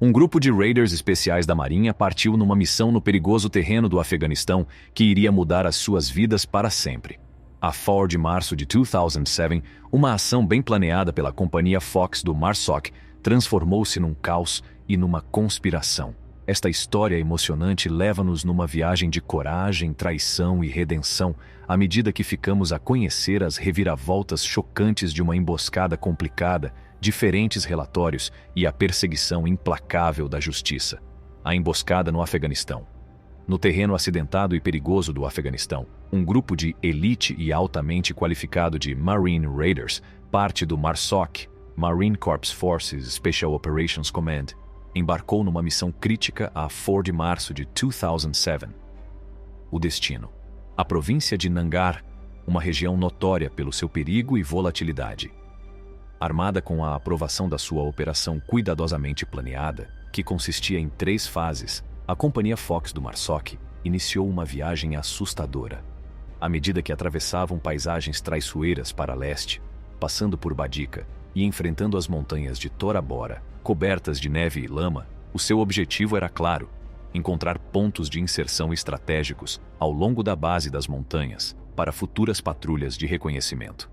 Um grupo de raiders especiais da Marinha partiu numa missão no perigoso terreno do Afeganistão que iria mudar as suas vidas para sempre. A 4 de março de 2007, uma ação bem planeada pela companhia Fox do MARSOC transformou-se num caos e numa conspiração. Esta história emocionante leva-nos numa viagem de coragem, traição e redenção, à medida que ficamos a conhecer as reviravoltas chocantes de uma emboscada complicada, diferentes relatórios e a perseguição implacável da justiça. A emboscada no Afeganistão. No terreno acidentado e perigoso do Afeganistão, um grupo de elite e altamente qualificado de Marine Raiders, parte do MARSOC, Marine Corps Forces Special Operations Command, embarcou numa missão crítica a 4 de março de 2007. O destino: a província de Nangar, uma região notória pelo seu perigo e volatilidade. Armada com a aprovação da sua operação cuidadosamente planeada, que consistia em 3 fases, a companhia Fox do MARSOC iniciou uma viagem assustadora. À medida que atravessavam paisagens traiçoeiras para leste, passando por Badika e enfrentando as montanhas de Tora Bora, cobertas de neve e lama, o seu objetivo era claro: encontrar pontos de inserção estratégicos ao longo da base das montanhas para futuras patrulhas de reconhecimento.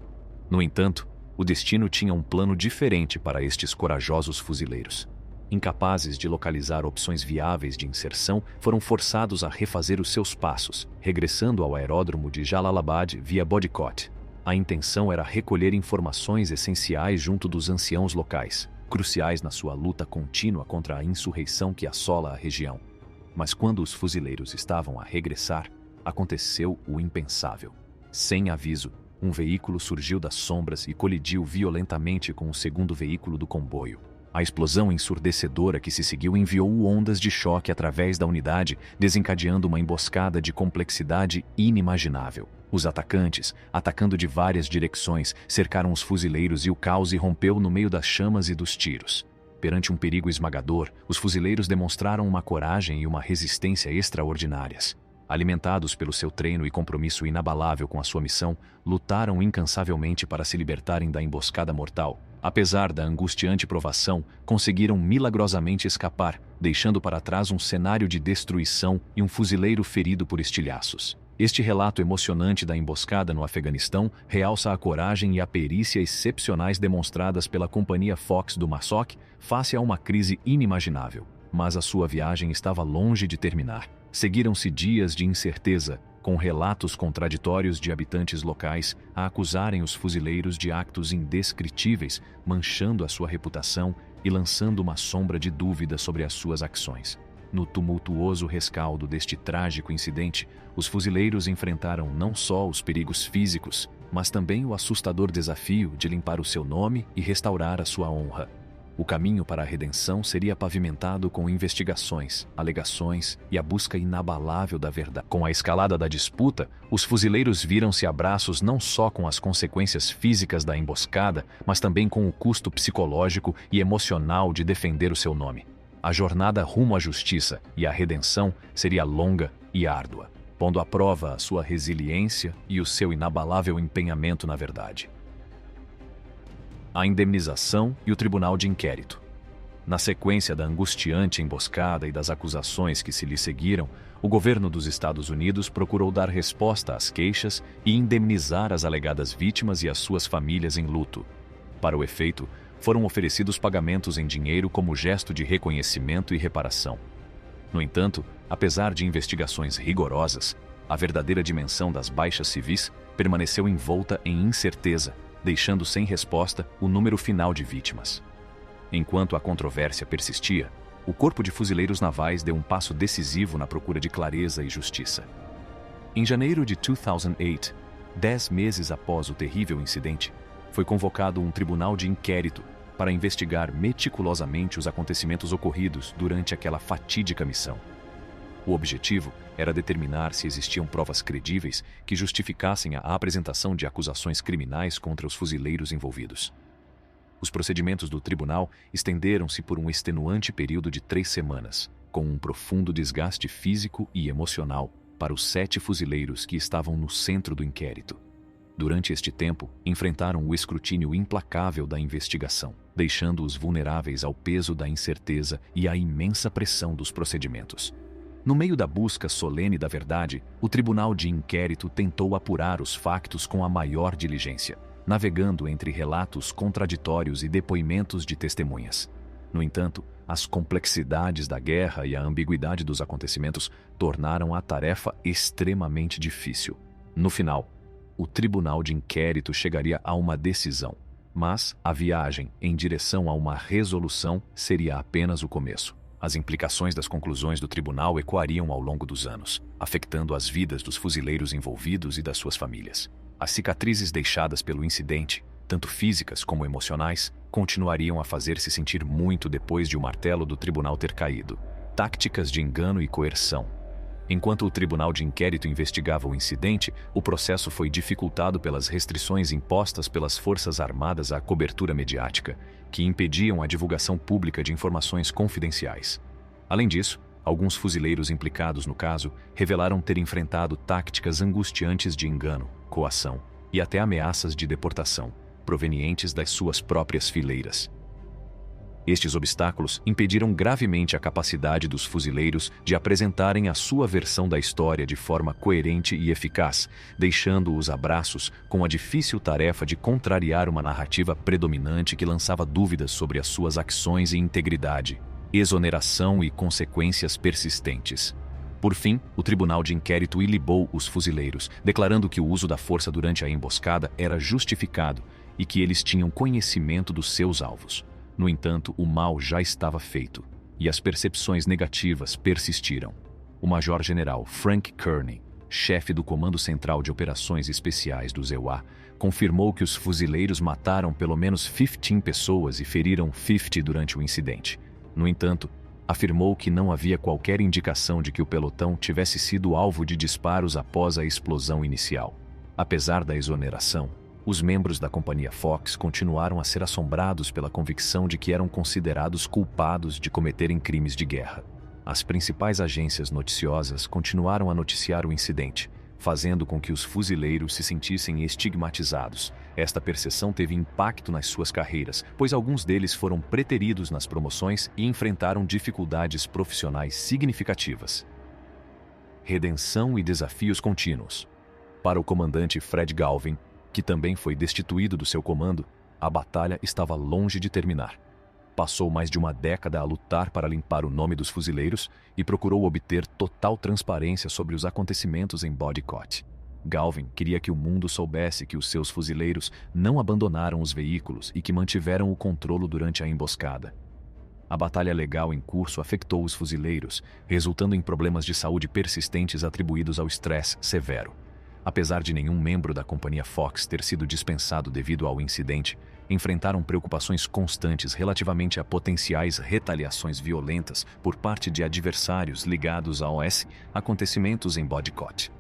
No entanto, o destino tinha um plano diferente para estes corajosos fuzileiros. Incapazes de localizar opções viáveis de inserção, foram forçados a refazer os seus passos, regressando ao aeródromo de Jalalabad via Bodicot. A intenção era recolher informações essenciais junto dos anciãos locais, cruciais na sua luta contínua contra a insurreição que assola a região. Mas quando os fuzileiros estavam a regressar, aconteceu o impensável. Sem aviso, um veículo surgiu das sombras e colidiu violentamente com o segundo veículo do comboio. A explosão ensurdecedora que se seguiu enviou ondas de choque através da unidade, desencadeando uma emboscada de complexidade inimaginável. Os atacantes, atacando de várias direções, cercaram os fuzileiros e o caos irrompeu no meio das chamas e dos tiros. Perante um perigo esmagador, os fuzileiros demonstraram uma coragem e uma resistência extraordinárias. Alimentados pelo seu treino e compromisso inabalável com a sua missão, lutaram incansavelmente para se libertarem da emboscada mortal. Apesar da angustiante provação, conseguiram milagrosamente escapar, deixando para trás um cenário de destruição e um fuzileiro ferido por estilhaços. Este relato emocionante da emboscada no Afeganistão realça a coragem e a perícia excepcionais demonstradas pela companhia Fox do MARSOC face a uma crise inimaginável. Mas a sua viagem estava longe de terminar. Seguiram-se dias de incerteza, com relatos contraditórios de habitantes locais a acusarem os fuzileiros de actos indescritíveis, manchando a sua reputação e lançando uma sombra de dúvida sobre as suas ações. No tumultuoso rescaldo deste trágico incidente, os fuzileiros enfrentaram não só os perigos físicos, mas também o assustador desafio de limpar o seu nome e restaurar a sua honra. O caminho para a redenção seria pavimentado com investigações, alegações e a busca inabalável da verdade. Com a escalada da disputa, os fuzileiros viram-se a braços não só com as consequências físicas da emboscada, mas também com o custo psicológico e emocional de defender o seu nome. A jornada rumo à justiça e à redenção seria longa e árdua, pondo à prova a sua resiliência e o seu inabalável empenhamento na verdade. A indemnização e o tribunal de inquérito. Na sequência da angustiante emboscada e das acusações que se lhe seguiram, o governo dos Estados Unidos procurou dar resposta às queixas e indemnizar as alegadas vítimas e as suas famílias em luto. Para o efeito, foram oferecidos pagamentos em dinheiro como gesto de reconhecimento e reparação. No entanto, apesar de investigações rigorosas, a verdadeira dimensão das baixas civis permaneceu envolta em incerteza, deixando sem resposta o número final de vítimas. Enquanto a controvérsia persistia, o Corpo de Fuzileiros Navais deu um passo decisivo na procura de clareza e justiça. Em janeiro de 2008, 10 meses após o terrível incidente, foi convocado um tribunal de inquérito para investigar meticulosamente os acontecimentos ocorridos durante aquela fatídica missão. O objetivo era determinar se existiam provas credíveis que justificassem a apresentação de acusações criminais contra os fuzileiros envolvidos. Os procedimentos do tribunal estenderam-se por um extenuante período de 3 semanas, com um profundo desgaste físico e emocional para os 7 fuzileiros que estavam no centro do inquérito. Durante este tempo, enfrentaram o escrutínio implacável da investigação, deixando-os vulneráveis ao peso da incerteza e à imensa pressão dos procedimentos. No meio da busca solene da verdade, o Tribunal de Inquérito tentou apurar os factos com a maior diligência, navegando entre relatos contraditórios e depoimentos de testemunhas. No entanto, as complexidades da guerra e a ambiguidade dos acontecimentos tornaram a tarefa extremamente difícil. No final, o Tribunal de Inquérito chegaria a uma decisão, mas a viagem em direção a uma resolução seria apenas o começo. As implicações das conclusões do tribunal ecoariam ao longo dos anos, afetando as vidas dos fuzileiros envolvidos e das suas famílias. As cicatrizes deixadas pelo incidente, tanto físicas como emocionais, continuariam a fazer-se sentir muito depois de o martelo do tribunal ter caído. Táticas de engano e coerção. Enquanto o Tribunal de Inquérito investigava o incidente, o processo foi dificultado pelas restrições impostas pelas Forças Armadas à cobertura mediática, que impediam a divulgação pública de informações confidenciais. Além disso, alguns fuzileiros implicados no caso revelaram ter enfrentado táticas angustiantes de engano, coação e até ameaças de deportação, provenientes das suas próprias fileiras. Estes obstáculos impediram gravemente a capacidade dos fuzileiros de apresentarem a sua versão da história de forma coerente e eficaz, deixando-os a braços com a difícil tarefa de contrariar uma narrativa predominante que lançava dúvidas sobre as suas ações e integridade, exoneração e consequências persistentes. Por fim, o Tribunal de Inquérito ilibou os fuzileiros, declarando que o uso da força durante a emboscada era justificado e que eles tinham conhecimento dos seus alvos. No entanto, o mal já estava feito, e as percepções negativas persistiram. O Major-General Frank Kearney, chefe do Comando Central de Operações Especiais do EUA, confirmou que os fuzileiros mataram pelo menos 15 pessoas e feriram 50 durante o incidente. No entanto, afirmou que não havia qualquer indicação de que o pelotão tivesse sido alvo de disparos após a explosão inicial. Apesar da exoneração, os membros da Companhia Fox continuaram a ser assombrados pela convicção de que eram considerados culpados de cometerem crimes de guerra. As principais agências noticiosas continuaram a noticiar o incidente, fazendo com que os fuzileiros se sentissem estigmatizados. Esta percepção teve impacto nas suas carreiras, pois alguns deles foram preteridos nas promoções e enfrentaram dificuldades profissionais significativas. Redenção e desafios contínuos. Para o comandante Fred Galvin, que também foi destituído do seu comando, a batalha estava longe de terminar. Passou mais de uma década a lutar para limpar o nome dos fuzileiros e procurou obter total transparência sobre os acontecimentos em Boycott. Galvin queria que o mundo soubesse que os seus fuzileiros não abandonaram os veículos e que mantiveram o controle durante a emboscada. A batalha legal em curso afetou os fuzileiros, resultando em problemas de saúde persistentes atribuídos ao estresse severo. Apesar de nenhum membro da Companhia Fox ter sido dispensado devido ao incidente, enfrentaram preocupações constantes relativamente a potenciais retaliações violentas por parte de adversários ligados aos acontecimentos em Boycott.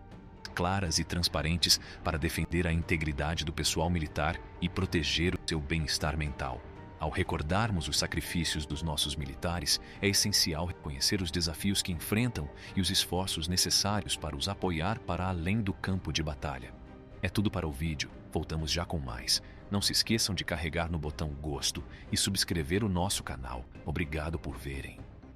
Claras e transparentes para defender a integridade do pessoal militar e proteger o seu bem-estar mental. Ao recordarmos os sacrifícios dos nossos militares, é essencial reconhecer os desafios que enfrentam e os esforços necessários para os apoiar para além do campo de batalha. É tudo para o vídeo, voltamos já com mais. Não se esqueçam de carregar no botão gosto e subscrever o nosso canal. Obrigado por verem.